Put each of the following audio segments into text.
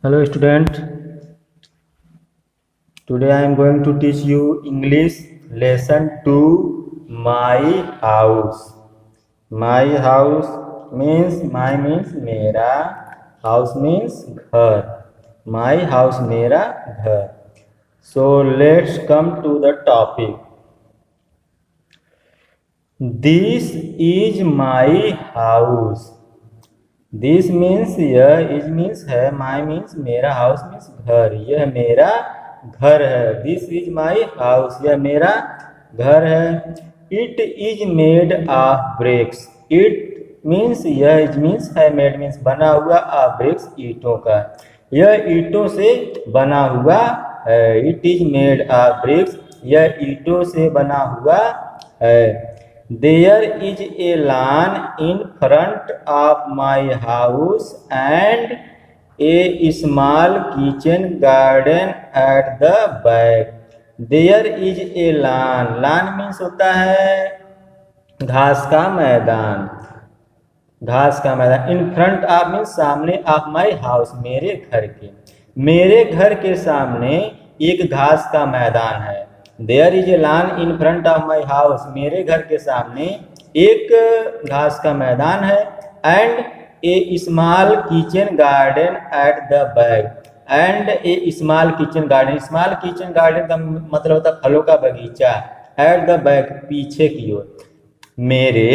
Hello student, today I am going to teach you English lesson 2 my house. My house means my means मेरा, house means घर. My house मेरा घर. So let's come to the topic. This is my house. This means यह, is means है, my means मेरा, house means घर, यह मेरा घर है. दिस इज माई हाउस, यह मेरा घर है. It is made of BRICS. It means यह, इज मीन्स है, मेड मीन्स बना हुआ, ऑफ ब्रिक्स ईंटों का, यह ईंटों से बना हुआ है. It is made of BRICS, यह ईंटों से बना हुआ है. There is a lawn in front of my house and a small kitchen garden at the back. There is a lawn. Lawn means होता है घास का मैदान, घास का मैदान. इन फ्रंट ऑफ मीन्स सामने, ऑफ माई हाउस मेरे घर के, मेरे घर के सामने एक घास का मैदान है. There is a lawn in front of my house, मेरे घर के सामने एक घास का मैदान है. And a small kitchen garden at the back. And a small kitchen garden, small kitchen garden का मतलब होता है फलों का बगीचा. एट द बैक, पीछे की ओर. मेरे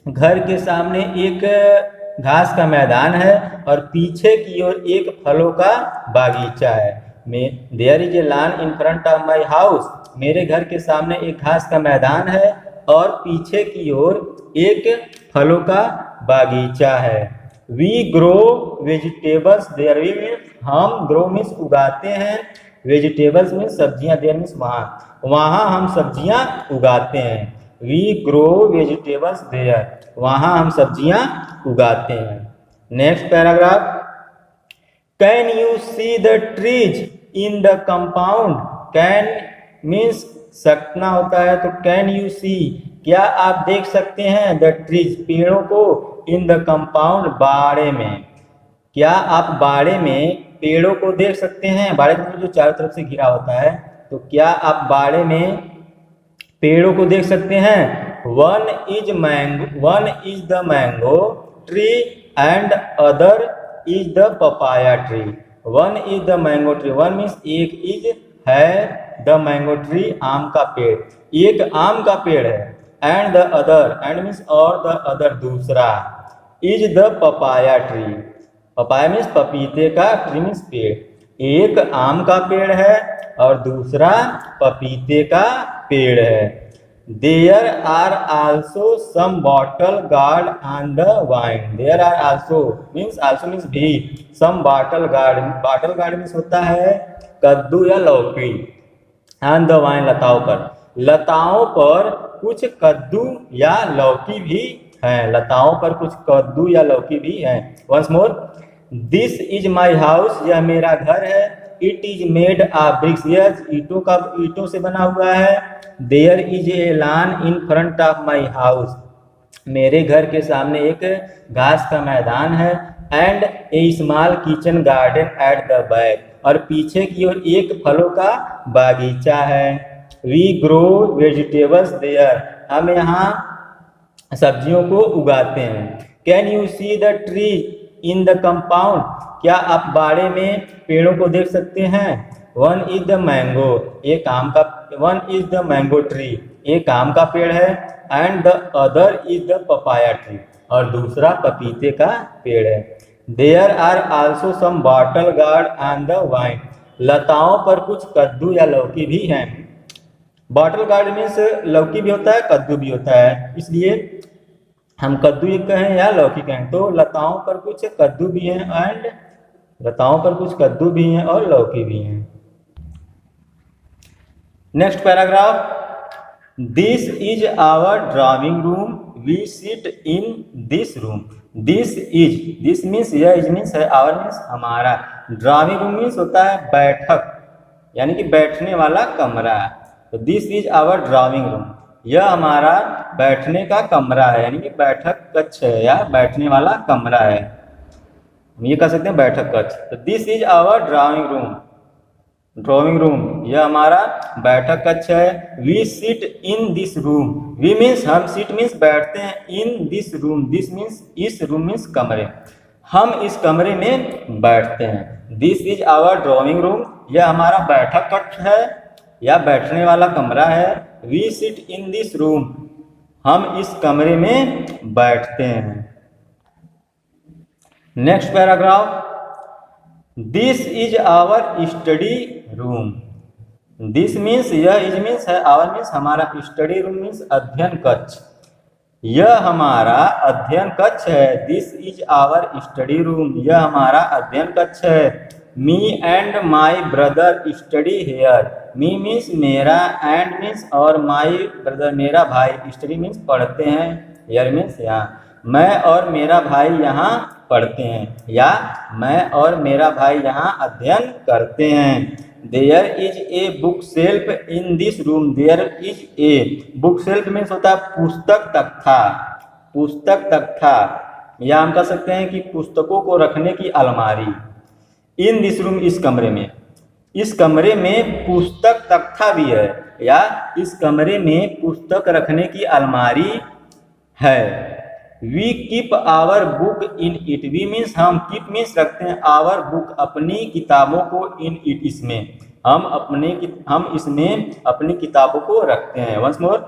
घर के सामने एक घास का मैदान है और पीछे की ओर एक फलों का बागीचा है. There is a lawn in front of my house, मेरे घर के सामने एक घास का मैदान है और पीछे की ओर एक फलों का बागीचा है. We grow vegetables there, we means हम, ग्रो मीन्स उगाते हैं, वेजिटेबल्स मीन्स सब्जियां, देयर मीन्स वहाँ हम सब्जियां उगाते हैं. वी ग्रो वेजिटेबल्स देयर, वहाँ हम सब्जियां उगाते हैं. Next paragraph. Can you see the trees in the compound. Can means सकना होता है, तो कैन यू सी, क्या आप देख सकते हैं, द ट्रीज पेड़ों को, इन द कंपाउंड बाड़े में, क्या आप बाड़े में पेड़ों को देख सकते हैं. बाड़े में जो चारों तरफ से घिरा होता है, तो क्या आप बाड़े में पेड़ों को देख सकते हैं. One is the mango tree and other is the papaya tree. One is the mango tree, one means एक, इज है, द मैंगो ट्री आम का पेड़, एक आम का पेड़ है. And the other, and means और, द अदर दूसरा, is the papaya tree, papaya means पपीते का, ट्री मीन्स पेड़. एक आम का पेड़ है और दूसरा पपीते का पेड़ है. There are also some bottle gourd on the vine. There are also means भी, some bottle gourd, bottle gourd means होता है कद्दू या लौकी. on the vine, लताओं पर, लताओं पर कुछ कद्दू या लौकी भी हैं, लताओं पर कुछ कद्दू या लौकी भी हैं. Once more, this is my house, यह मेरा घर है. It is made of bricks, यह ईंटों से बना हुआ है. There is a lawn in front of my house, मेरे घर के सामने एक घास का मैदान है. And a small kitchen garden at the back, और पीछे की ओर एक फलों का बागीचा है. वी ग्रो वेजिटेबल्स देयर, हम यहाँ सब्जियों को उगाते हैं. Can you see the tree in the compound, क्या आप बाड़े में पेड़ों को देख सकते हैं. वन इज द मैंगो, एक आम का, one is the mango tree, एक आम का पेड़ है. And the other is the papaya tree, और दूसरा पपीते का पेड़ है. There are also some bottle gourd on the vine, लताओं पर कुछ कद्दू या लौकी भी हैं. बॉटल गार्ड मीन्स लौकी भी होता है, कद्दू भी होता है, इसलिए हम कद्दू कहें या लौकी कहें, तो लताओं पर कुछ कद्दू भी हैं, एंड लताओं पर कुछ कद्दू भी हैं और लौकी भी हैं. Next paragraph. This is our drawing room, we sit in this room. This is, this means यह, इज मीन्स है, आवर मीन्स हमारा. ड्राइंग रूम मीन्स होता है बैठक, यानी कि बैठने वाला कमरा. तो this is our drawing room, यह हमारा बैठने का कमरा है, यानी कि बैठक कक्ष है या बैठने वाला कमरा है. हम ये कह सकते हैं बैठक कक्ष। तो this is our drawing room, drawing room यह हमारा बैठक कक्ष है। We sit in this room, we means हम, सिट मीन्स बैठते हैं, in this room, this means इस, रूम मीन्स कमरे, हम इस कमरे में बैठते हैं। This is our drawing room यह हमारा बैठक कक्ष है या बैठने वाला कमरा है। We sit in this room हम इस कमरे में बैठते हैं। Next paragraph, this is our study room, this means यह, इज मीन्स है, आवर मीन्स हमारा, स्टडी रूम मीन्स अध्ययन कक्ष, यह हमारा अध्ययन कक्ष है। This is our study room यह हमारा अध्ययन कक्ष है। Me and my brother study here, me means मेरा, एंड मीन्स और, माई ब्रदर मेरा भाई, स्टडी मीन्स पढ़ते हैं, हेयर मीन्स यहाँ, मैं और मेरा भाई यहाँ पढ़ते हैं या मैं और मेरा भाई यहाँ अध्ययन करते हैं। There is a book shelf in this room, there is a book shelf means होता है पुस्तक तख्ता, पुस्तक तख्ता, या हम कह सकते हैं कि पुस्तकों को रखने की अलमारी। इन दिस रूम इस कमरे में, इस कमरे में पुस्तक तख्ता भी है या इस कमरे में पुस्तक रखने की अलमारी है। We keep our book in it, we means हम, कीप मीन्स रखते हैं, आवर बुक अपनी किताबों को, इन इट इसमें, हम इसमें अपनी किताबों को रखते हैं। Once more,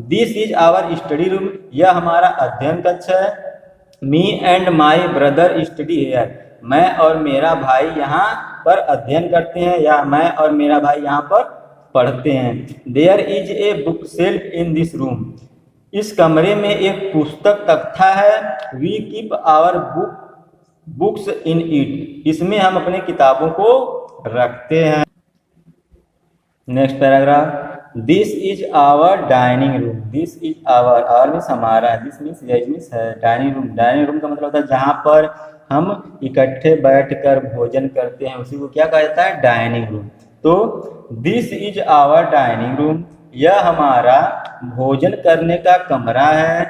this is our study room यह हमारा अध्ययन कक्ष है। Me and my brother study here मैं और मेरा भाई यहाँ पर अध्ययन करते हैं या मैं और मेरा भाई यहाँ पर पढ़ते हैं। There is a book shelf in this room इस कमरे में एक पुस्तक तख्ता है। We keep our books in it इसमें हम अपने किताबों को रखते हैं। Next paragraph, this is our dining room, this is our means हमारा, दिस मीन्स यह मीन्स है, डाइनिंग रूम, डाइनिंग रूम का मतलब होता है जहाँ पर हम इकट्ठे बैठकर भोजन करते हैं उसी को क्या कहा जाता है, डाइनिंग रूम। तो this is our dining room यह हमारा भोजन करने का कमरा है।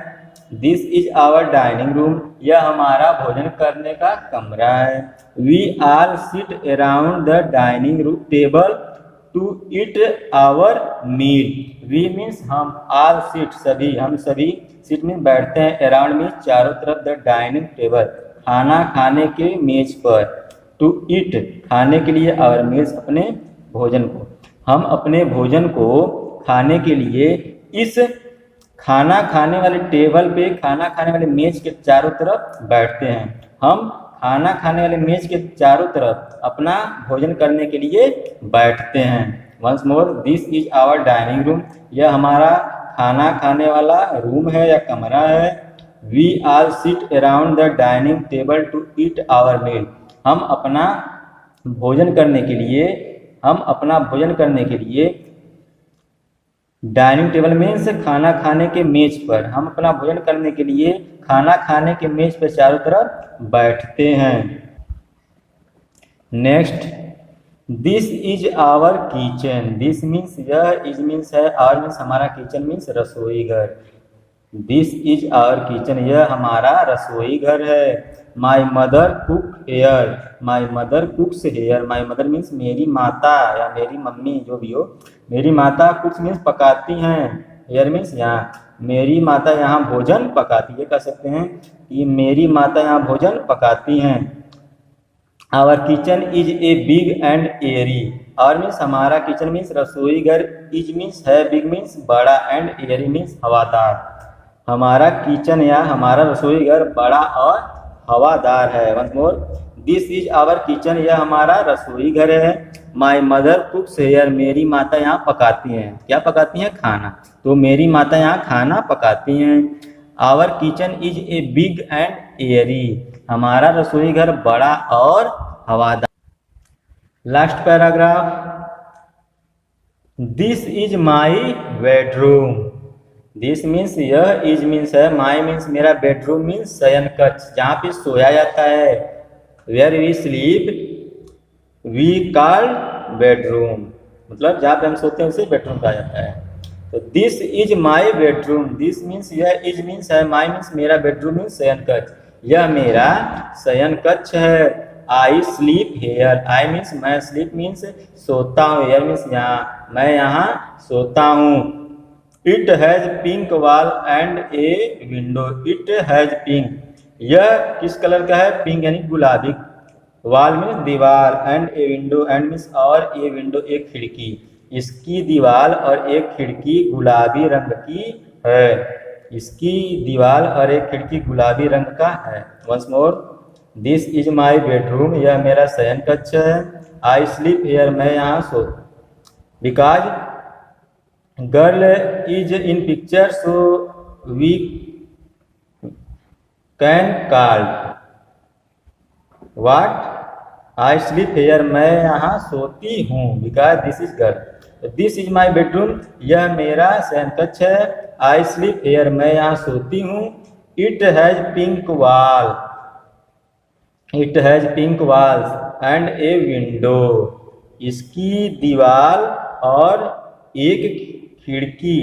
This is our dining room यह हमारा भोजन करने का कमरा है। We all sit around the dining room table to eat our meal, we means हम, आल सीट सभी, हम सभी, सीट मीन्स बैठते हैं, अराउंड मीन्स चारों तरफ, द डाइनिंग टेबल खाना खाने के मेज पर, टू ईट खाने के लिए, आवर मील्स अपने भोजन को, हम अपने भोजन को खाने के लिए इस खाना खाने वाले टेबल पे, खाना खाने वाले मेज के चारों तरफ बैठते हैं। हम खाना खाने वाले मेज के चारों तरफ अपना भोजन करने के लिए बैठते हैं। Once more, this is our dining room यह हमारा खाना खाने वाला रूम है या कमरा है। We all sit around the dining table to eat our meal हम अपना भोजन करने के लिए डाइनिंग टेबल मीन्स खाना खाने के मेज पर, हम अपना भोजन करने के लिए खाना खाने के मेज पर चारों तरफ बैठते हैं। Next, this is our kitchen, this means यह, इज मीन्स है, आवर मीन्स हमारा, किचन मीन्स रसोई घर। दिस इज आवर किचन यह हमारा रसोई घर है। My mother cook here, my mother cooks here, my mother means मेरी माता या मेरी मम्मी जो भी हो, मेरी माता, कुक्स मीन्स पकाती हैं, हेयर मीन्स यहाँ, मेरी माता यहाँ भोजन पकाती है, कह सकते हैं कि मेरी माता यहाँ भोजन पकाती हैं। Our kitchen is a big and airy, our means हमारा किचन मीन्स रसोई घर, इज मीन्स है, बिग मीन्स बड़ा, एंड एयरी मीन्स हवादार। हमारा किचन या हमारा रसोई घर बड़ा और हवादार है। Once more, this is our kitchen यह हमारा रसोई घर है। माई मदर कुक्स हेयर मेरी माता यहाँ पकाती हैं, क्या पकाती हैं, खाना, तो मेरी माता यहाँ खाना पकाती हैं। Our kitchen is a big and airy हमारा रसोई घर बड़ा और हवादार। Last paragraph, this is my bedroom, this means यह, इज मीन्स है, माई मीन्स मेरा, बेडरूम मीन्स शयन कक्ष जहाँ पे सोया जाता है। Where we sleep we call bedroom, मतलब जहाँ पे हम सोते हैं उसे बेडरूम कहा जाता है। तो this is my bedroom, this means यह, इज मीन्स है, माई मीन्स मेरा, बेडरूम मीन्स शयन कक्ष यह मेरा शयन कक्ष है। I sleep here, I means मैं, स्लीप मीन्स सोता हूँ, हेयर मीन्स यहाँ, मैं यहाँ सोता हूँ। It has pink wall and a window, it has pink, यह किस कलर का है, पिंक यानी गुलाबी, वॉल मीन्स दीवार, and a window, and means और, ए विंडो एक खिड़की, इसकी दीवार और एक खिड़की गुलाबी रंग की है, इसकी दीवार और एक खिड़की गुलाबी रंग का है। Once more, this is my bedroom, यह मेरा शयन कक्ष है। आई स्लीप हेयर, मैं यहाँ सो, because girl is in picture so we can call what, I sleep here, मैं यहाँ सोती हूँ, because this is girl. This is my bedroom, यह मेरा शयन कक्ष है। आई स्लीप हेयर, मैं यहाँ सोती हूँ। It has pink wall, it has pink walls and a window, इसकी दीवार और एक खिड़की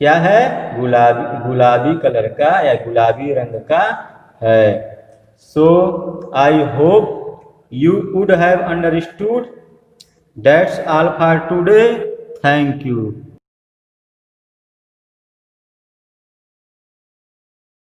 क्या है, गुलाबी, गुलाबी कलर का या गुलाबी रंग का है। So I hope you would have understood. That's all for today. Thank you.